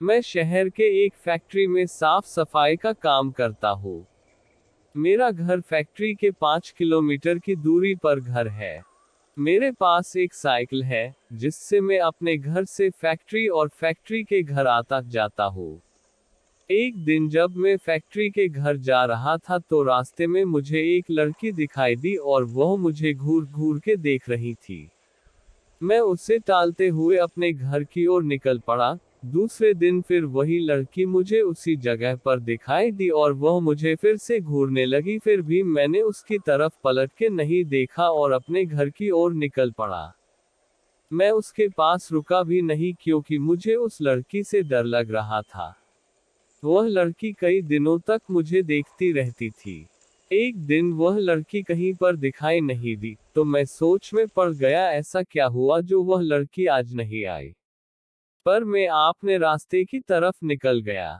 मैं शहर के एक फैक्ट्री में साफ सफाई का काम करता हूँ। मेरा घर फैक्ट्री के 5 किलोमीटर की दूरी पर घर है। मेरे पास एक साइकिल है, जिससे मैं अपने घर से फैक्ट्री और फैक्ट्री के घर आता जाता हूँ। एक दिन जब मैं फैक्ट्री के घर जा रहा था तो रास्ते में मुझे एक लड़की दिखाई दी और वह मुझे घूर घूर के देख रही थी। मैं उसे टालते हुए अपने घर की ओर निकल पड़ा। दूसरे दिन फिर वही लड़की मुझे उसी जगह पर दिखाई दी और वह मुझे फिर से घूरने लगी, फिर भी मैंने उसकी तरफ पलट के नहीं देखा और अपने घर की ओर निकल पड़ा। मैं उसके पास रुका भी नहीं क्योंकि मुझे उस लड़की से डर लग रहा था। वह लड़की कई दिनों तक मुझे देखती रहती थी। एक दिन वह लड़की कहीं पर दिखाई नहीं दी, तो मैं सोच में पड़ गया, ऐसा क्या हुआ जो वह लड़की आज नहीं आई। पर मैं अपने रास्ते की तरफ निकल गया।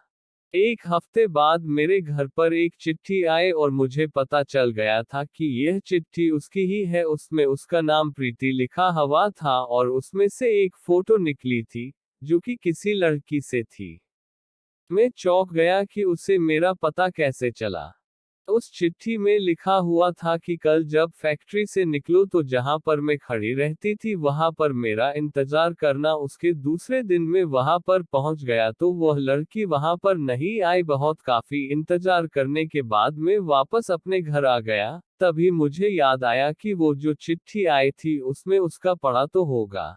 एक हफ्ते बाद मेरे घर पर एक चिट्ठी आई और मुझे पता चल गया था कि यह चिट्ठी उसकी ही है। उसमें उसका नाम प्रीति लिखा हुआ था और उसमें से एक फोटो निकली थी, जो कि किसी लड़की से थी। मैं चौंक गया कि उसे मेरा पता कैसे चला। उस चिट्ठी में लिखा हुआ था कि कल जब फैक्ट्री से निकलो तो जहां पर मैं खड़ी रहती थी वहां पर मेरा इंतजार करना। उसके दूसरे दिन में वहां पर पहुंच गया तो वह लड़की वहां पर नहीं आई। बहुत काफी इंतजार करने के बाद मैं वापस अपने घर आ गया। तभी मुझे याद आया कि वो जो चिट्ठी आई थी उसमें उसका पड़ा तो होगा।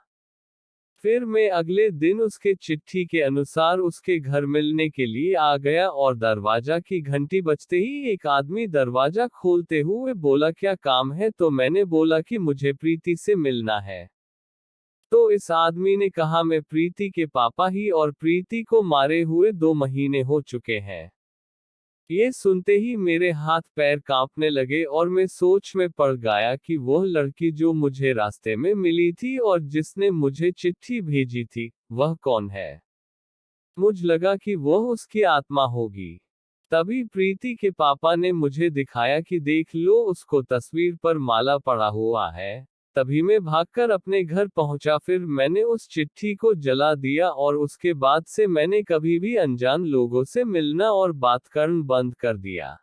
फिर मैं अगले दिन उसके चिट्ठी के अनुसार उसके घर मिलने के लिए आ गया और दरवाजा की घंटी बजते ही एक आदमी दरवाजा खोलते हुए बोला, क्या काम है? तो मैंने बोला कि मुझे प्रीति से मिलना है। तो इस आदमी ने कहा, मैं प्रीति के पापा ही और प्रीति को मारे हुए 2 महीने हो चुके हैं। ये सुनते ही मेरे हाथ पैर कांपने लगे और मैं सोच में पड़ गया कि वह लड़की जो मुझे रास्ते में मिली थी और जिसने मुझे चिट्ठी भेजी थी, वह कौन है। मुझे लगा कि वह उसकी आत्मा होगी। तभी प्रीति के पापा ने मुझे दिखाया कि देख लो, उसको तस्वीर पर माला पड़ा हुआ है। तभी मैं भागकर अपने घर पहुंचा। फिर मैंने उस चिट्ठी को जला दिया और उसके बाद से मैंने कभी भी अनजान लोगों से मिलना और बात करना बंद कर दिया।